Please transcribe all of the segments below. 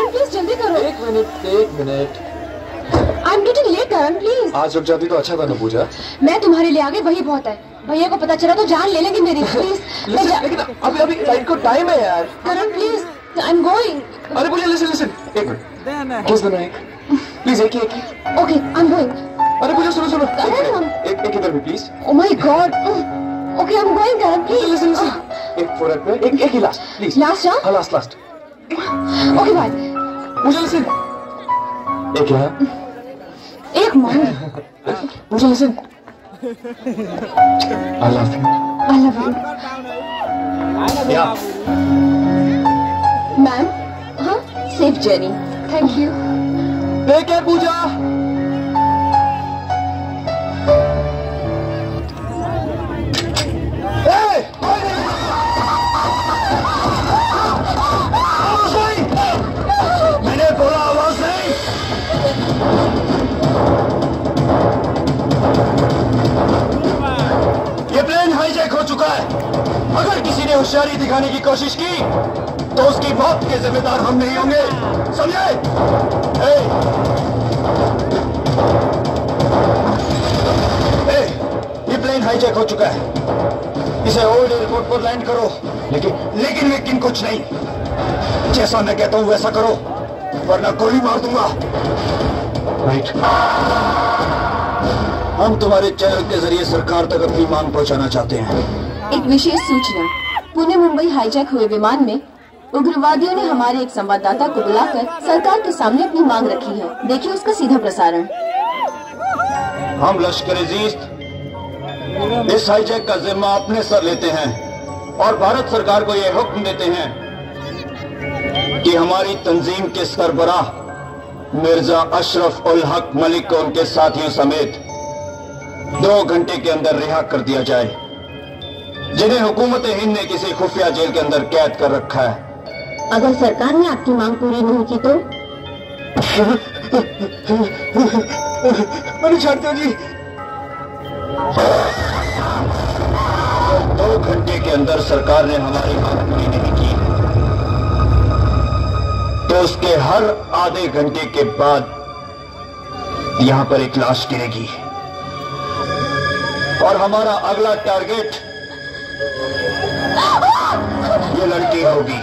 करण please जल्दी करो। एक minute. I am getting late Karan please. आज रुक जाती तो अच्छा था ना पूजा। मैं तुम्हारे लिए आ गई वही बहुत है। भैया को पता चला तो जान ले लेंगे मेरी। प्लीज लेकिन अभी फ्लाइट को टाइम है यार। करण प्लीज आई एम गोइंग। अरे पूजा लिसन एक मिनट। किस दिन है प्लीज एक ही। Okay I am going. अरे पूजा सुनो एक इधर भी please. Oh my god. Okay I am going Karan please. Listen एक फोरक पे एक ही लास्ट प्लीज। लास्ट हाँ last okay bye. Pooja listen एक यहाँ एक mom. Pooja listen I love you. Yeah. Ma'am हाँ safe journey. Thank you. Take care Pooja. मैंने बोला आवाज नहीं। ये प्लेन हाईजैक हो चुका है। अगर किसी ने होशियारी दिखाने की कोशिश की तो उसकी मौत के जिम्मेदार हम नहीं होंगे, समझे? ये प्लेन हाईजैक हो चुका है। इसे ओल्ड एयरपोर्ट पर लैंड करो। लेकिन कुछ नहीं। जैसा मैं कहता हूं वैसा करो वरना गोली मार दूंगा। राइट। हम तुम्हारे चैनल के जरिए सरकार तक अपनी मांग पहुंचाना चाहते हैं। एक विशेष सूचना। पुणे मुंबई हाईजैक हुए विमान में उग्रवादियों ने हमारे एक संवाददाता को बुलाकर सरकार के सामने अपनी मांग रखी है। देखिए उसका सीधा प्रसारण। हम लश्कर-ए-जीस्त इस हाईजैक का जिम्मा अपने सर लेते हैं और भारत सरकार को यह हुक्म देते हैं कि हमारी तंजीम के सरबराह मिर्जा अशरफ उल हक मलिक को उनके साथियों समेत 2 घंटे के अंदर रिहा कर दिया जाए, जिन्हें हुकूमत हिंद ने किसी खुफिया जेल के अंदर कैद कर रखा है। अगर सरकार ने आपकी मांग पूरी नहीं की तो? मैंने छोड़ दो जी। 2 घंटे के अंदर सरकार ने हमारी मांग पूरी नहीं की तो उसके हर आधे घंटे के बाद यहां पर एक लाश गिरेगी और हमारा अगला टारगेट ये लड़की होगी।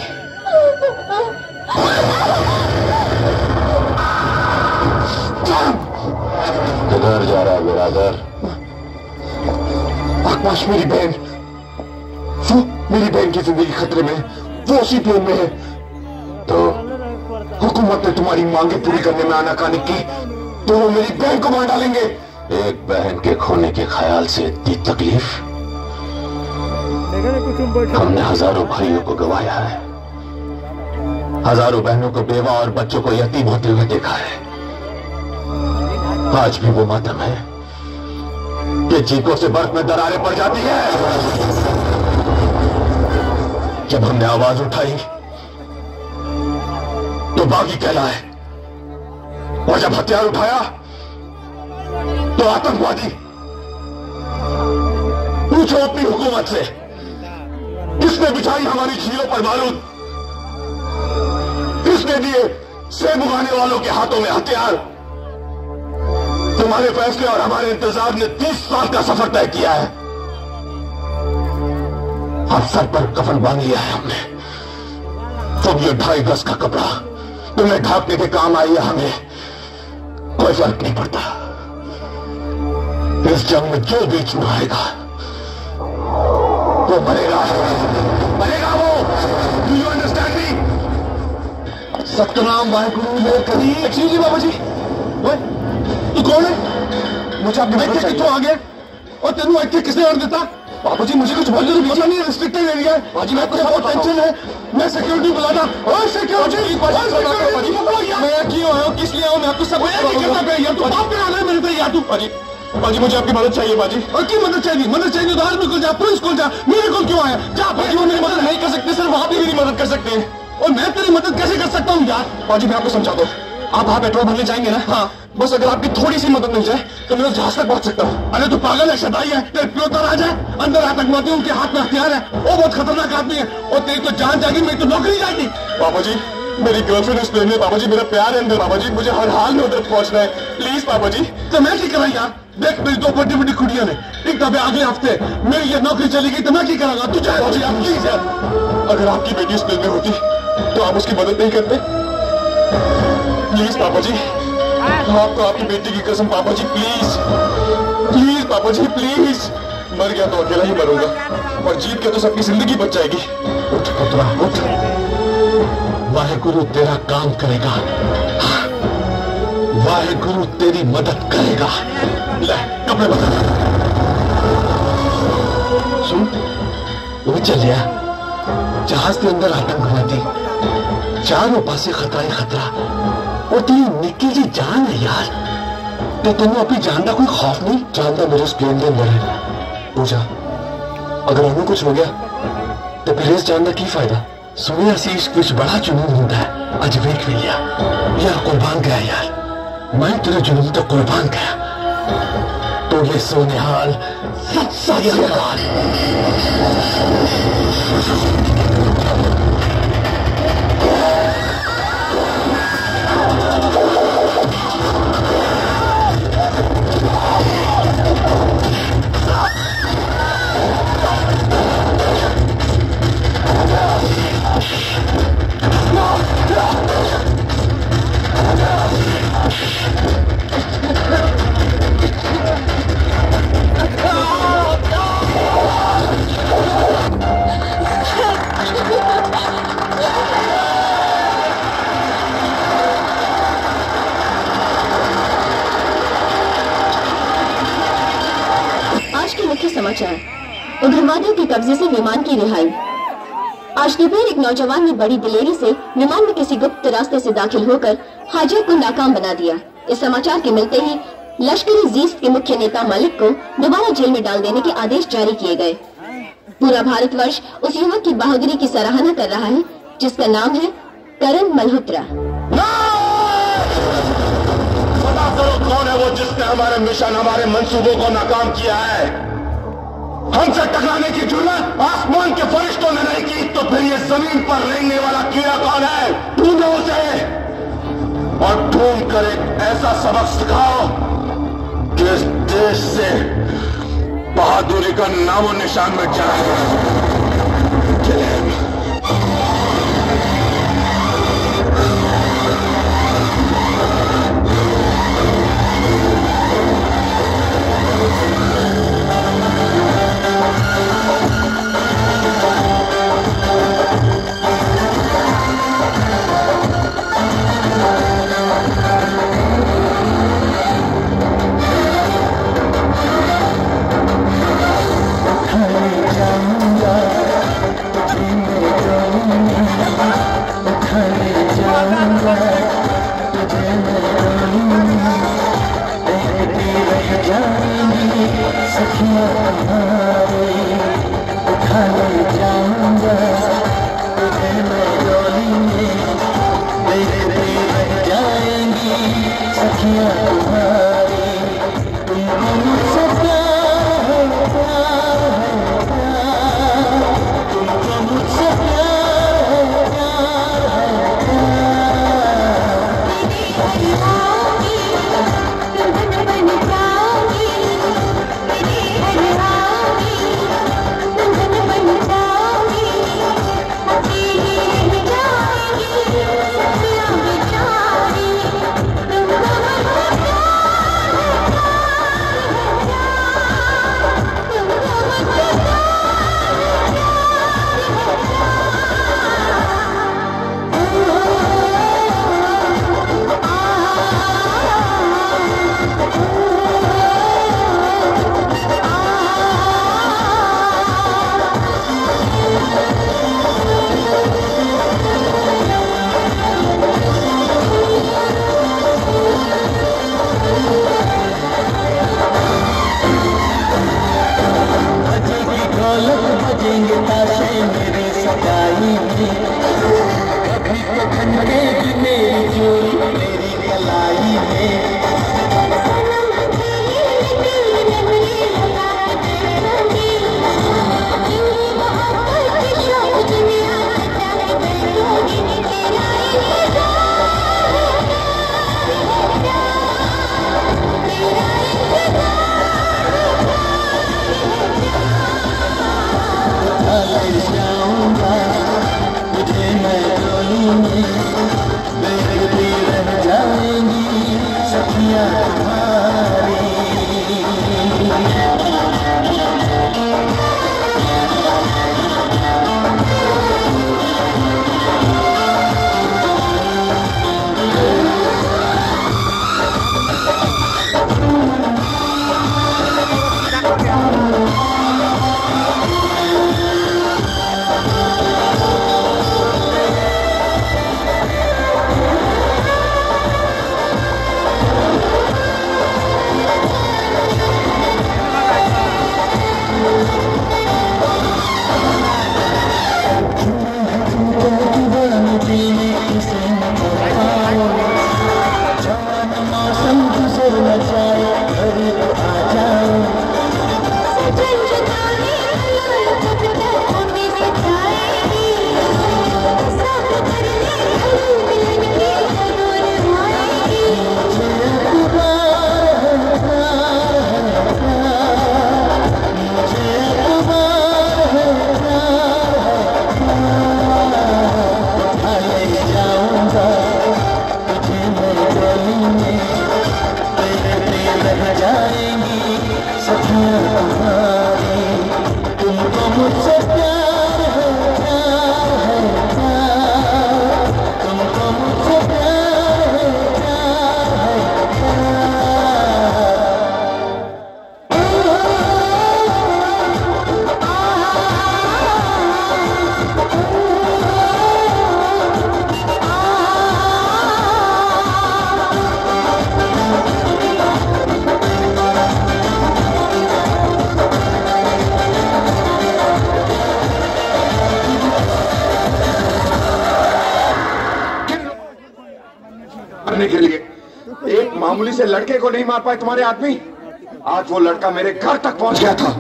किधर जा रहा है बिरादर? आकाश मेरी बहन, वो मेरी बहन की जिंदगी खतरे में, वो उसी प्लेन में है। तो हुकूमत ने तुम्हारी मांगे पूरी करने में आनाकानी की तो वो मेरी बहन को मार डालेंगे। एक बहन के खोने के ख्याल से इतनी तकलीफ? हमने हजारों भाइयों को गंवाया है, हजारों बहनों को बेवा और बच्चों को यतीम होते हुए देखा है। आज भी वो मातम है कि चीखों से बर्फ में दरारें पड़ जाती है। जब हमने आवाज उठाई तो बागी कहलाए और जब हथियार उठाया तो आतंकवादी। पूछो अपनी हुकूमत से किसने बिछाई हमारी झीलों पर बारूद, किसने दिए सेब उगाने वालों के हाथों में हथियार। तुम्हारे फैसले और हमारे इंतजार ने 30 साल का सफर तय किया है। अब सर पर कफन बांध लिया है हमने। तुम ये 2.5 गज का कपड़ा तुम्हें ढांकने के काम आई है, हमें कोई फर्क नहीं पड़ता। इस जंग में जो बीच में आएगा वो मरेगा वो। Do you understand me? Satnam Waheguru मेरे करी। एक्सक्यूज मी बाबा जी, तू कौन है? मुझे आपके बैठ के कितों आ गया और तेनू बैठ के किसने ऑर्डर देता? बाबू जी मुझे कुछ बोलने तो पता नहीं, रिस्ट्रिक्टेड एरिया है बाजी। मैं कुछ बहुत टेंशन है, मैं सिक्योरिटी बुलाता। और सिक्योरिटी मैं क्यों आया हूँ, किस लिए आया हूँ? मैं आपको सब यार तू बाप करा है मेरे पे यार। तू बाजी मुझे आपकी मदद चाहिए बाजी। और क्यों मदद चाहिए? मदद चाहिए तो आर्मी को जा, पुलिस को जा, मेरे को क्यों आया? जा बाजी, वो मेरी मदद नहीं कर सकते सर, वहां भी मेरी मदद कर सकते हैं। और मैं तेरी मदद कैसे कर सकता हूँ यार? बाजी मैं आपको समझा दो, आप वहां पेट्रोल भरने जाएंगे ना? हाँ, बस अगर आपकी थोड़ी सी मदद मिल जाए तो मैं उस जहाज तक पहुंच सकता हूँ। अरे तू पागल है, शदाई है, तेरे प्योतर आ जाए, अंदर आतंकवादी उनके हाथ में हथियार है, वो बहुत खतरनाक आदमी है और तेरी तो जान जाएगी, मेरी तो नौकरी जाएगी। बाबू जी मेरी गर्लफ्रेंड उस प्लेन में पापा जी, मेरा प्यार है अंदर पापा जी, मुझे हर हाल में उधर पहुंचना है, प्लीज पापा जी। तो मैं क्या करा यार, देख मेरी 2 बड़ी बड़ी कुड़ियां ने, एक तब अगले हफ्ते मेरी ये नौकरी चली गई तो मैं क्या करांगा? तू चाहे पापा जी, आप प्लीज यार, अगर आपकी बेटी उस प्लेन में होती तो आप उसकी मदद नहीं करते? प्लीज पापा जी, आपको आपकी बेटी की कसम पापा जी, प्लीज प्लीज पापा जी प्लीज। मर गया तो अकेला ही मरूंगा और जीत के तो सबकी जिंदगी बच जाएगी। उठ पुत्रा उठ, वाहेगुरु तेरा काम करेगा, वाहेगुरु तेरी मदद करेगा। ले कपड़े बदल। सुन, वो चल गया जहाज के अंदर आतंकवादी, चारों पासे खतरा ही खतरा, और तेरी निक्की जी जान है यार, तो तुम्हें अपनी जान का कोई खौफ नहीं? जानता मेरे उस प्लेन के अंदर है। पूजा, अगर हमें कुछ हो गया तो फिर इस जान का की फायदा? सुनिया शीश कुछ बड़ा जुनून होता है, आज वेख भी लिया यार, कुर्बान गया यार, मैं तेरे जुनून तो कुर्बान गया। तो ये सोनिहाल सच्चा सवाल। समाचार, उग्रवादियों के कब्जे से विमान की रिहाई। आज दोपहर एक नौजवान ने बड़ी दिलेरी से विमान में किसी गुप्त रास्ते से दाखिल होकर हाईजैक को नाकाम बना दिया। इस समाचार के मिलते ही लश्कर जीस्त के मुख्य नेता मलिक को दोबारा जेल में डाल देने के आदेश जारी किए गए। पूरा भारतवर्ष उस युवक की बहादुरी की सराहना कर रहा है जिसका नाम है करण मल्होत्रा। पता करो कौन है वो जिसने हमारे मिशन, हमारे मंसूबों को नाकाम किया है। हमसे टकराने की जुर्रत आसमान के फरिश्तों ने नहीं की, तो फिर ये जमीन पर रेंगने वाला कीड़ा कौन है? ढूंढो उसे और ढूंढ कर एक ऐसा सबक सिखाओ कि इस देश से बहादुरी का नामो निशान मिट जाए। मारने के लिए। एक मामूली से लड़के को नहीं मार पाए तुम्हारे आदमी। आज वो लड़का मेरे घर तक पहुंच गया था।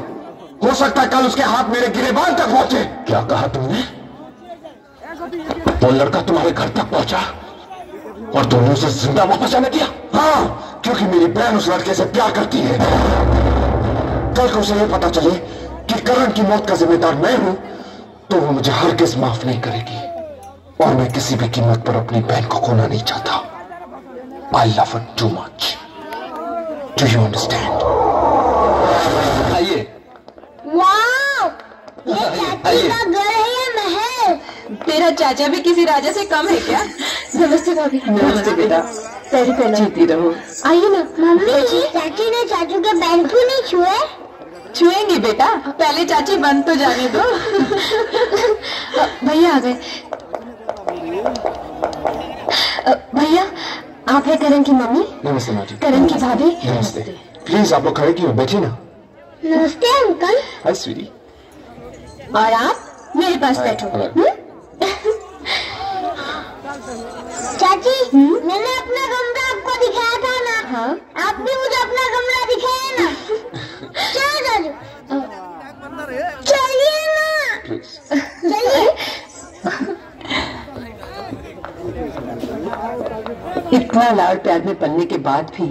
हो सकता है कल उसके हाथ मेरे गिरेबान तक पहुंचे। क्या कहा तुमने? वो लड़का तुम्हारे घर तक पहुंचा और तुमने उसे जिंदा वापस आने दिया? हाँ, क्योंकि मेरी बहन उस लड़के से प्यार करती है। कल को उसे ये पता चले कि करण की मौत का जिम्मेदार मैं हूं तो वो मुझे हरगिज माफ नहीं करेगी। और मैं किसी भी कीमत पर अपनी बहन को खोना नहीं चाहता। I love her too much. Do you understand? आइए। वाह! ये चाची का घर है या महल? तेरा चाचा भी किसी राजा से कम है क्या? नमस्ते भाभी। नमस्ते बेटा। पैर पे जीती रहो। आइए ना। मम्मी चाची ने चाचू के पैर क्यों नहीं छुए? छुएंगी बेटा, पहले चाची बंद तो जाने दो। भैया आ गए। भैया आप है करण की मम्मी? नमस्ते माँ जी। करण की भाभी? नमस्ते। प्लीज आप लोग खड़े क्यों, बैठिए ना। नमस्ते अंकल। हाय स्वीटी। और आप मेरे पास बैठो। चाची मैंने अपना कमरा आपको दिखाया था ना? हाँ। आप भी मुझे अपना कमरा दिखाए ना? चलो चाचू चलिए ना। चलिए। इतना लाड़ प्यार में पलने के बाद भी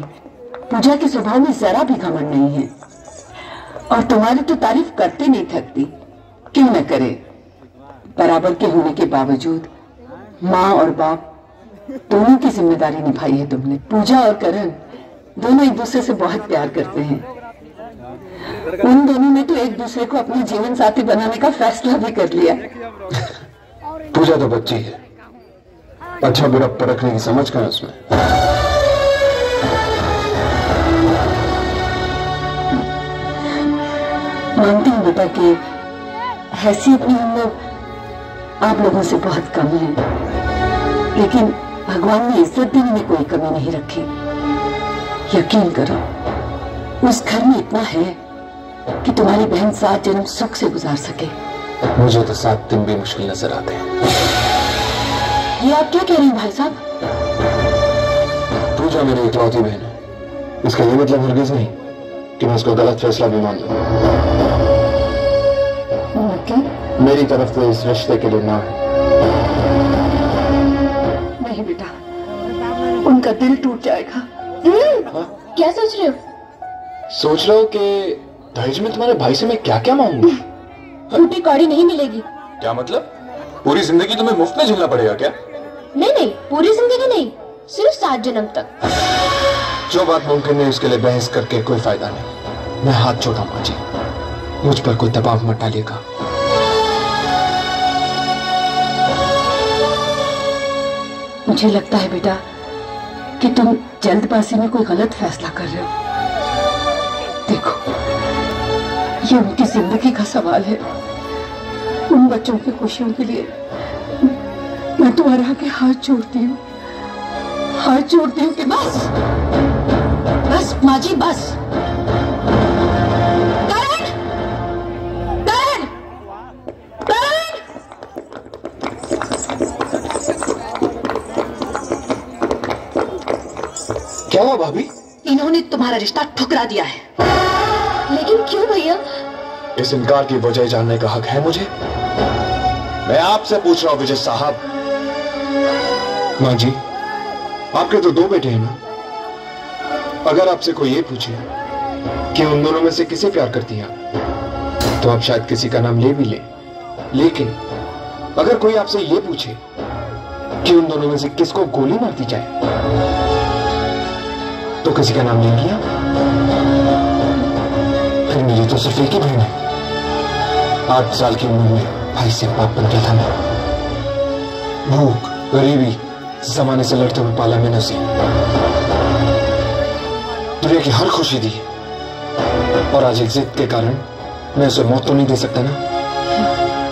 पूजा के स्वभाव में जरा भी घमंड नहीं है और तुम्हारी तो तारीफ करते नहीं थकती। क्यों न करे? बराबर के होने के बावजूद माँ और बाप दोनों की जिम्मेदारी निभाई है तुमने। पूजा और करण दोनों एक दूसरे से बहुत प्यार करते हैं। उन दोनों ने तो एक दूसरे को अपना जीवन साथी बनाने का फैसला भी कर लिया। पूजा तो बच्ची है, अच्छा बुरा परखने की समझ कहाँ उसमें। मानती हूँ बेटा कि हैसियत में हम लोग आप लोगों से बहुत कम हैं, लेकिन भगवान ने इज्जत देने में कोई कमी नहीं रखी। यकीन करो उस घर में इतना है कि तुम्हारी बहन 7 जन्म सुख से गुजार सके। मुझे तो 7 दिन भी मुश्किल नजर आते हैं। ये आप क्या कह रहे हैं भाई साहब? पूजा मेरी इकलौती बहन है, इसका ये मतलब हरगिज नहीं कि मैं उसको गलत फैसला भी मान लूं। मेरी तरफ तो इस रिश्ते के लिए ना है। नहीं बेटा, उनका दिल टूट जाएगा। क्या सोच रहे हो? सोच रहा हूँ कि दहेज में तुम्हारे भाई से मैं क्या क्या मांगूं। टूटी कौड़ी नहीं मिलेगी। क्या मतलब? पूरी जिंदगी तुम्हें मुफ्त में झेलना पड़ेगा क्या? नहीं, पूरी जिंदगी नहीं, सिर्फ 7 जन्म तक। जो बात मुमकिन है उसके लिए बहस करके कोई फायदा नहीं। मैं हाथ छोड़ा माँ जी, मुझ पर कोई दबाव मत डालिएगा। मुझे लगता है बेटा कि तुम जल्दबाजी में कोई गलत फैसला कर रहे हो। देखो, ये उनकी जिंदगी का सवाल है। उन बच्चों की खुशियों के लिए मैं तुम्हारे आगे हाथ जोड़ती हूँ कि बस माँ जी, बस। करण! करण! करण! क्या हुआ भाभी? इन्होंने तुम्हारा रिश्ता ठुकरा दिया है। लेकिन क्यों भैया? इस इनकार की वजह जानने का हक है मुझे? मैं आपसे पूछ रहा हूं विजय साहब। माँ जी, आपके तो 2 बेटे हैं ना। अगर आपसे कोई ये पूछे कि उन दोनों में से किसे प्यार करती हैं आप, तो आप शायद किसी का नाम ले भी ले। लेकिन अगर कोई आपसे ये पूछे कि उन दोनों में से किसको गोली मार दी जाए, तो किसी का नाम लेंगी आप? फिर मेरी तो सिर्फ एक ही बहन है। 8 साल की उम्र में भाई से बाप बन गया था मैं। भूख, गरीबी, जमाने से लड़ते हुए पाला मैंने उसे। दुनिया की हर खुशी दी, और आज एक जिद के कारण मैं उसे मौत तो नहीं दे सकता ना।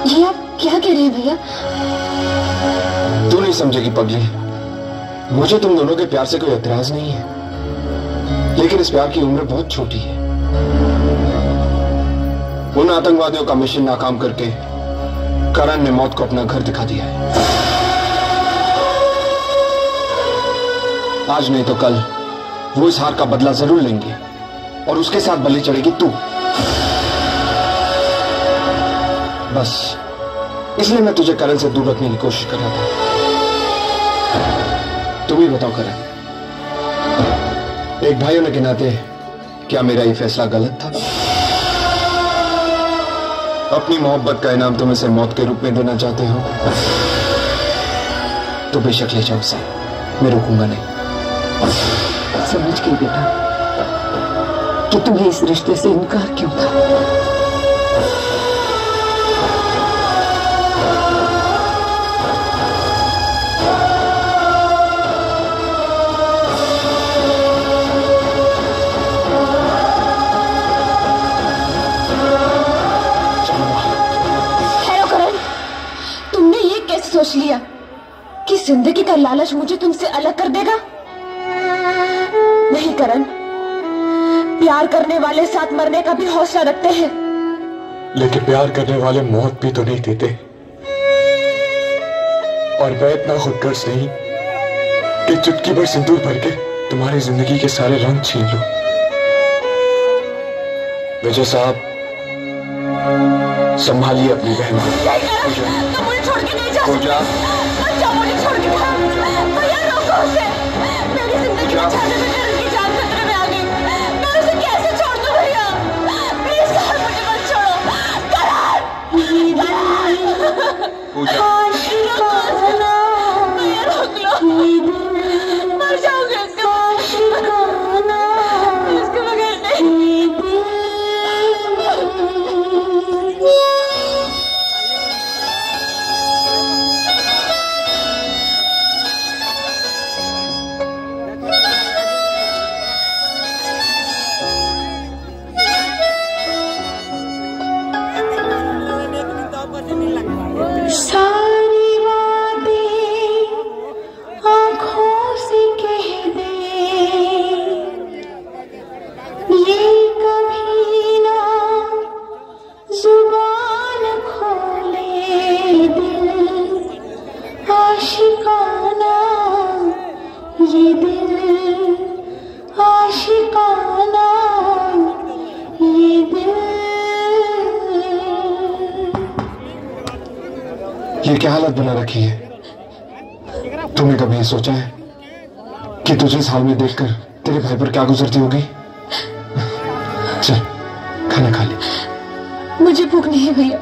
ये आप क्या कह रहे हैं भैया? तू नहीं समझेगी पगली। मुझे तुम दोनों के प्यार से कोई एतराज नहीं है, लेकिन इस प्यार की उम्र बहुत छोटी है। उन आतंकवादियों का मिशन नाकाम करके करण ने मौत को अपना घर दिखा दिया है। आज नहीं तो कल वो इस हार का बदला जरूर लेंगे और उसके साथ बलि चढ़ेगी तू। बस इसलिए मैं तुझे करण से दूर रखने की कोशिश कर रहा था। तुम ही बताओ करण, एक भाई होने के नाते क्या मेरा ये फैसला गलत था? अपनी मोहब्बत का इनाम तुम इसे मौत के रूप में देना चाहते हो तो बेशक ले जाओ उसे, मैं रोकूंगा नहीं। समझ गई बेटा कि तुम्हें इस रिश्ते से इनकार क्यों था। सोच लिया कि जिंदगी का लालच मुझे तुमसे अलग कर देगा? नहीं करण, प्यार करने वाले साथ मरने का भी हौसला रखते हैं। लेकिन प्यार करने वाले मौत भी तो नहीं देते। और मैं इतना खुदगर्ज नहीं कि चुटकी भर सिंदूर भर के तुम्हारी जिंदगी के सारे रंग छीन लूं। विजय साहब, संभालिए अपनी बहन को। तुम मुझे छोड़ के नहीं जा सकते। पूजा, मुझे छोड़ के भैया रोको उसे। मेरी जिंदगी बचाने में करण की जान खतरे में आ गई। मैं उसे कैसे छोड़ दूं भैया? प्लीज करण, मुझे मत छोड़ो। करण, पूजा, भैया रोक लो, मर जाओगे इसके बगैर नहीं। सारी बातें आँखों से कह दे, ये कभी ना जुबान खोले दिल आशिकाना, ये दिल आशिकाना, ये दिल। ये क्या हालत बना रखी है? तूने कभी ये सोचा है कि तुझे इस हाल में देखकर तेरे भाई पर क्या गुजरती होगी? चल खाना खा ले। मुझे भूख नहीं है भैया।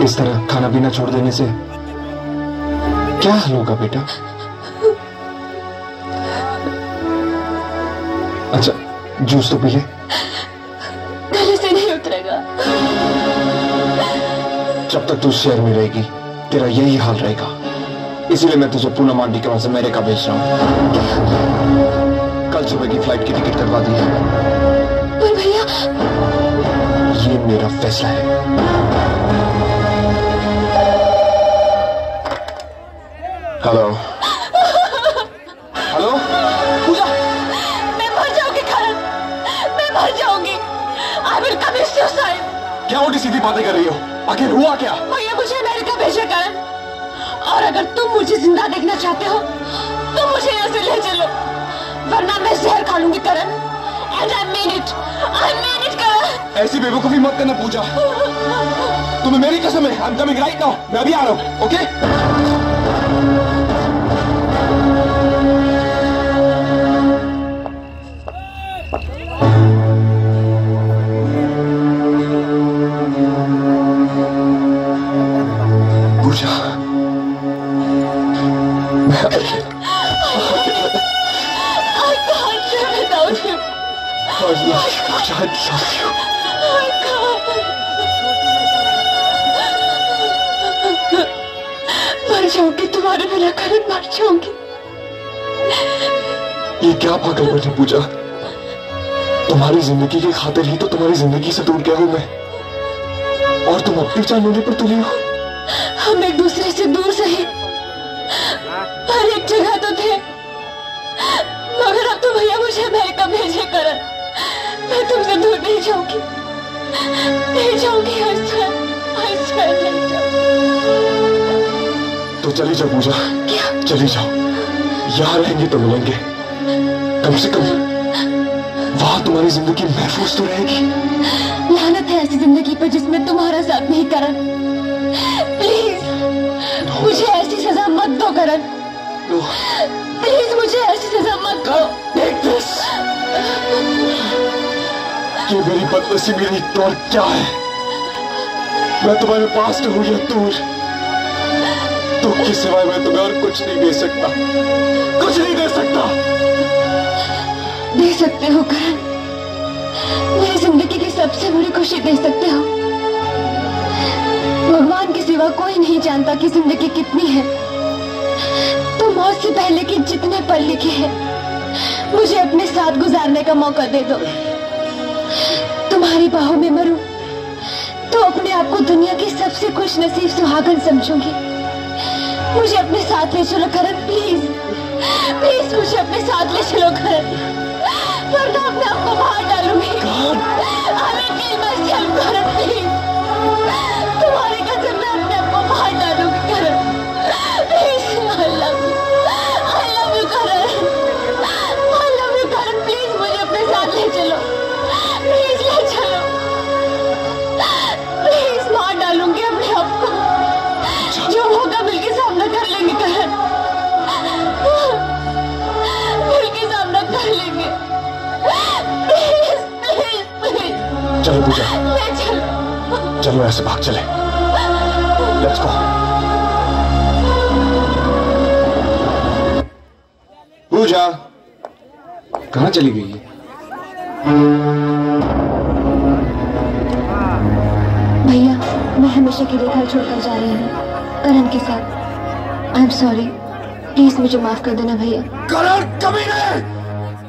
इस तरह खाना पीना छोड़ देने से क्या हाल होगा बेटा? अच्छा जूस तो पी ले। गले से नहीं उतरेगा। जब तक तू शहर में रहेगी तेरा यही हाल रहेगा। इसीलिए मैं तुझे पूनम आंटी के वहां से अमेरिका भेज रहा हूं। कल सुबह की फ्लाइट की टिकट करवा दी है। पर भैया, ये मेरा फैसला है। हेलो हेलो पूजा, मैं मर जाऊंगी करण, मैं मर जाऊंगी। I will commit suicide। क्या उल्टी सीधी बातें कर रही हो? आखिर हुआ क्या? भैया मुझे अमेरिका भेजे करण, और अगर तुम मुझे जिंदा देखना चाहते हो तो मुझे यहाँ से ले चलो, वरना मैं जहर खा लूंगी करण। And I mean it करण। ऐसी बेवकूफी मत करना पूजा। तुम्हें मेरी कसम है। I'm coming right now। मैं अभी आ रहा हूँ। Okay? Puja, I can't live without him। Puja, I love you। I can't। मर जाऊंगी तुम्हारे बिना करण, मर जाऊंगी। ये क्या पागलपन है पूजा? तुम्हारी जिंदगी की खातिर ही तो तुम्हारी जिंदगी से दूर गया हूं मैं, और तुम अपनी जान लेने पर तुली हो। हम एक दूसरे से दूर सही, पर एक जगह तो थे। मगर अब तो भैया मुझे अमेरिका भेजे करण, मैं तुमसे दूर नहीं जाऊंगी, नहीं जाऊंगी। I swear नहीं जाऊंगी। तो चली जाओ पूजा। क्या? चली जाओ। यहाँ रहेंगे तो मिलेंगे, कम से कम वहां तुम्हारी जिंदगी महफूज तो रहेगी। लानत है ऐसी जिंदगी पर जिसमें तुम्हारा साथ नहीं। करण प्लीज मुझे ऐसी सजा मत दो। करण प्लीज मुझे ऐसी सजा मत दो। ये मेरी बदनसीबी नहीं तो और क्या है? मैं तुम्हारे पास हूं या दूर, दुख के सिवाय मैं तुम्हें और कुछ नहीं दे सकता, कुछ नहीं दे सकता। दे सकते हो करण, मेरी जिंदगी की सबसे बड़ी खुशी दे सकते हो। भगवान के सिवा कोई नहीं जानता कि जिंदगी कितनी है। तो मौत से पहले के जितने पल लिखे हैं मुझे अपने साथ गुजारने का मौका दे दो। तुम्हारी बाहों में मरूं तो अपने आप को दुनिया की सबसे खुश नसीब सुहागन समझूंगी। मुझे अपने साथ ले चलो करण, प्लीज प्लीज मुझे अपने साथ ले चलो करण, वरना अपने आप को बाहर डालूंगी। करण प्लीज, तुम्हारी कसम मैं अपने आप को बाहर डालूंगी Karan, please. I love you Karan, I love you Karan, please मुझे अपने साथ ले चलो, प्लीज ले चलो, प्लीज। मार डालूंगी अपने आप को, जो होगा मिलके सामना कर लेंगे करण, मिलके सामना कर लेंगे। प्लीज प्लीज प्लीज चलो पूजा, ले चलो, चलो ऐसे भाग चले। Let's go. पूजा कहाँ चली गई है? भैया मैं हमेशा के लिए घर छोड़कर जा रही हूँ करण के साथ। आई एम सॉरी, प्लीज मुझे माफ कर देना भैया। करण कमीने!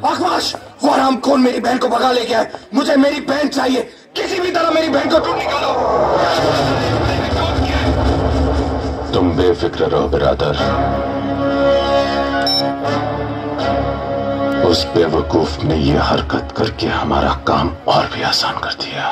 आकाश, वो हरामखोर मेरी बहन को भगा लेके आए। मुझे मेरी बहन चाहिए, किसी भी तरह मेरी बहन को ढूंढ निकालो। तुम बेफिक्र रहो बिरादर, उस बेवकूफ ने ये हरकत करके हमारा काम और भी आसान कर दिया।